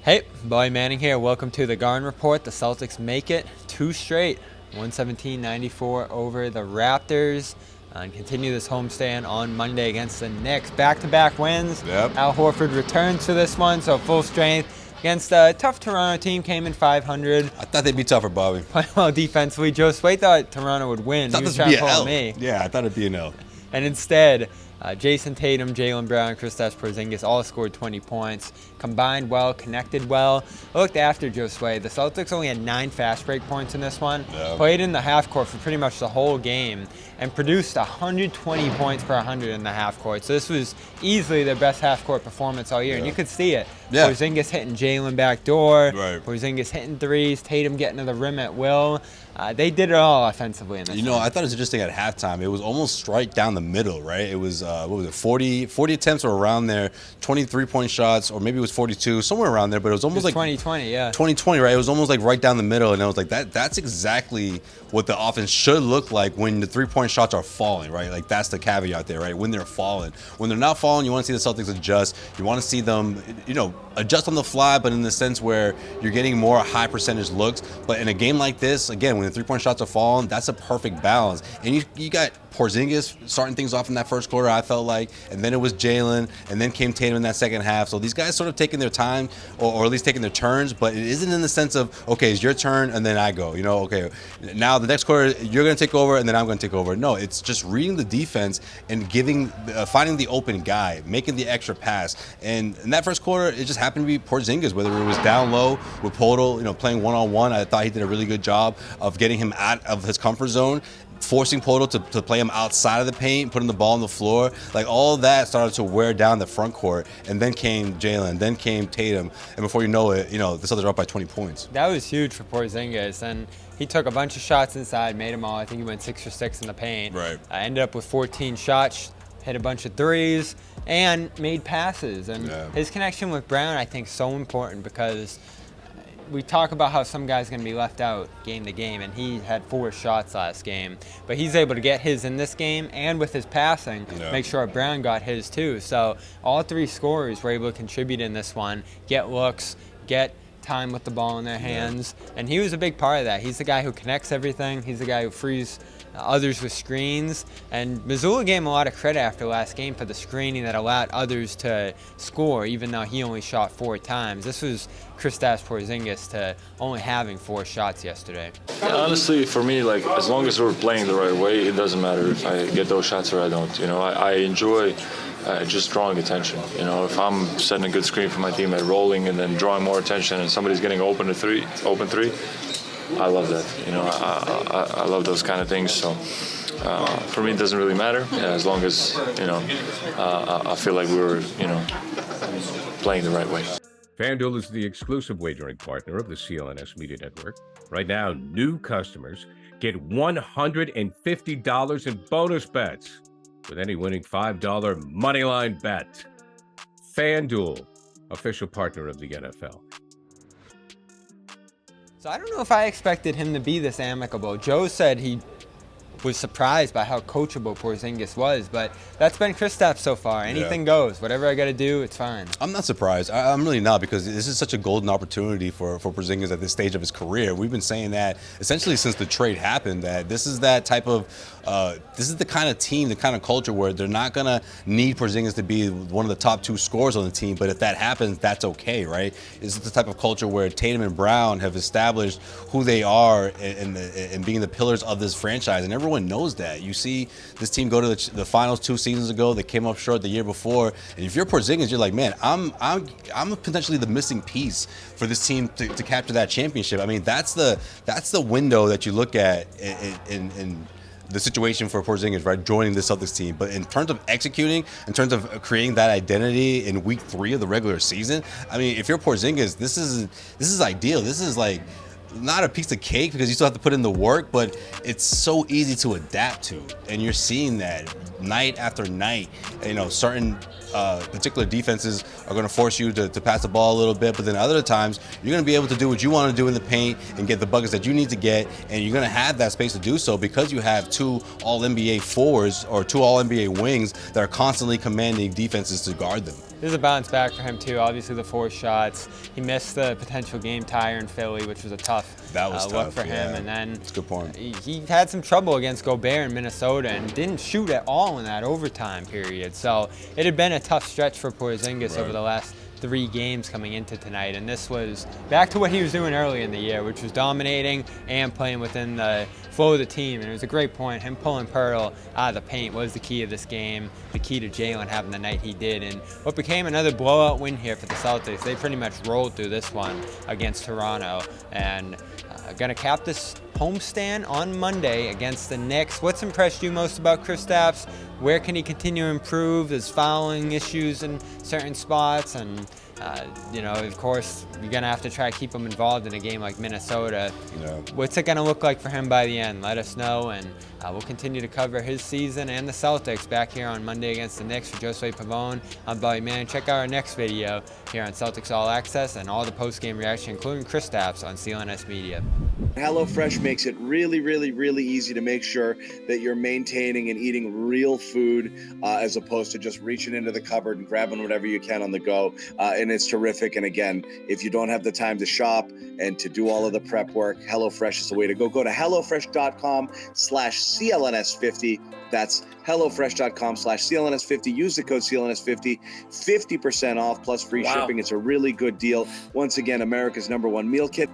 Hey, Boy Manning here. Welcome to the Garden Report. The Celtics make it 2 straight, 117-94 over the Raptors, and continue this homestand on Monday against the Knicks. Back-to-back wins. Yep. Al Horford returns to this one, so full strength against a tough Toronto team. Came in 500. I thought they'd be tougher, Bobby. Playing well defensively. Josue thought Toronto would win. I thought He was this would trying be to an pull L. me. Yeah, I thought it'd be an L. And instead, Jason Tatum, Jaylen Brown, Kristaps Porzingis all scored 20 points. Combined well, connected well. I looked after Josue. The Celtics only had 9 fast break points in this one. Yeah. Played in the half court for pretty much the whole game and produced 120 points per 100 in the half court. So this was easily their best half court performance all year, and you could see it. Yeah. Porzingis hitting Jaylen back door. Right. Porzingis hitting threes. Tatum getting to the rim at will. They did it all offensively in this one. I thought it was interesting at halftime. It was almost right down the middle, right? It was, 40 attempts or around there, 23-point shots, or maybe it was 42, somewhere around there, but it was almost like 2020, yeah. 2020, right? It was almost like right down the middle, and I was like, that's exactly what the offense should look like when the three-point shots are falling, right? Like, that's the caveat there, right? When they're falling. When they're not falling, you want to see the Celtics adjust. You want to see them, adjust on the fly, but in the sense where you're getting more high percentage looks. But in a game like this, again, when the three-point shots are falling, that's a perfect balance. And you got Porzingis starting things off in that first quarter, I felt like, and then it was Jaylen, and then came Tatum in that second half. So these guys sort of taking their time, or at least taking their turns, but it isn't in the sense of, okay, it's your turn, and then I go. Okay, now the next quarter, you're going to take over, and then I'm going to take over. No, it's just reading the defense and finding the open guy, making the extra pass. And in that first quarter, it just happened to be Porzingis, whether it was down low with Podol, playing one-on-one. I thought he did a really good job of getting him out of his comfort zone, forcing Podol to play him outside of the paint, putting the ball on the floor. Like, all of that started to wear down the front court, and then came Jaylen, then came Tatum, and before you know it, the Celtics are up by 20 points. That was huge for Porzingis, and he took a bunch of shots inside, made them all. I think he went 6 for 6 in the paint. Right. Ended up with 14 shots, hit a bunch of threes, and made passes. And his connection with Brown, I think, is so important because we talk about how some guys going to be left out game to game, and he had 4 shots last game. But he's able to get his in this game, and with his passing, make sure Brown got his too. So all 3 scorers were able to contribute in this one, get looks, get time with the ball in their hands, and he was a big part of that. He's the guy who connects everything. He's the guy who frees others with screens, and Mazzulla gave him a lot of credit after last game for the screening that allowed others to score, even though he only shot 4 times. This was Kristaps Porzingis to only having 4 shots yesterday. Honestly, for me, as long as we're playing the right way, it doesn't matter if I get those shots or I don't. I enjoy just drawing attention. If I'm setting a good screen for my teammate, rolling, and then drawing more attention, and somebody's getting open three, I love that. I love those kind of things. So for me, it doesn't really matter as long as I feel like we were playing the right way. FanDuel is the exclusive wagering partner of the CLNS Media Network. Right now, new customers get $150 in bonus bets with any winning $5 moneyline bet. FanDuel, official partner of the NFL. So I don't know if I expected him to be this amicable. Joe said he was surprised by how coachable Porzingis was, but that's been Kristaps so far. Anything goes. Whatever I got to do, it's fine. I'm not surprised. I'm really not, because this is such a golden opportunity for Porzingis at this stage of his career. We've been saying that essentially since the trade happened, that this is that type of this is the kind of team, the kind of culture where they're not going to need Porzingis to be one of the top 2 scorers on the team, but if that happens, that's okay, right? This is the type of culture where Tatum and Brown have established who they are and being the pillars of this franchise, and everyone knows that. You see this team go to the finals 2 seasons ago. They came up short the year before, and if you're Porzingis, you're like, man, I'm potentially the missing piece for this team to capture that championship. I mean, that's the window that you look at in the situation for Porzingis, right, joining the Celtics team. But in terms of executing, in terms of creating that identity in week 3 of the regular season, I mean, if you're Porzingis, this is ideal. This is like not a piece of cake because you still have to put in the work, but it's so easy to adapt to. And you're seeing that night after night. Certain particular defenses are going to force you to pass the ball a little bit, but then other times you're going to be able to do what you want to do in the paint and get the buckets that you need to get, and you're going to have that space to do so because you have 2 All-NBA forwards or 2 All-NBA wings that are constantly commanding defenses to guard them. This is a bounce back for him too. Obviously the 4 shots. He missed the potential game tire in Philly, which was a tough look for him. And then that's a good point. He had some trouble against Gobert in Minnesota and didn't shoot at all in that overtime period. So it had been a tough stretch for Porzingis over the last 3 games coming into tonight, and this was back to what he was doing early in the year, which was dominating and playing within the flow of the team. And it was a great point. Him pulling Pirtle out of the paint was the key of this game, the key to Jaylen having the night he did, and what became another blowout win here for the Celtics. They pretty much rolled through this one against Toronto, and going to cap this homestand on Monday against the Knicks. What's impressed you most about Kristaps? Where can he continue to improve? His fouling issues in certain spots, and of course, you're going to have to try to keep him involved in a game like Minnesota. What's it going to look like for him by the end? Let us know, and we'll continue to cover his season and the Celtics back here on Monday against the Knicks. For Josue, Pavon, I'm Bobby Man. Check out our next video here on Celtics All Access and all the post-game reaction, including Kristaps on CLNS Media. HelloFresh makes it really, really, really easy to make sure that you're maintaining and eating real food as opposed to just reaching into the cupboard and grabbing whatever you can on the go. And it's terrific. And again, if you don't have the time to shop and to do all of the prep work, HelloFresh is the way to go. Go to HelloFresh.com/CLNS50. That's HelloFresh.com/CLNS50. Use the code CLNS50, 50% off plus free shipping. It's a really good deal. Once again, America's #1 meal kit.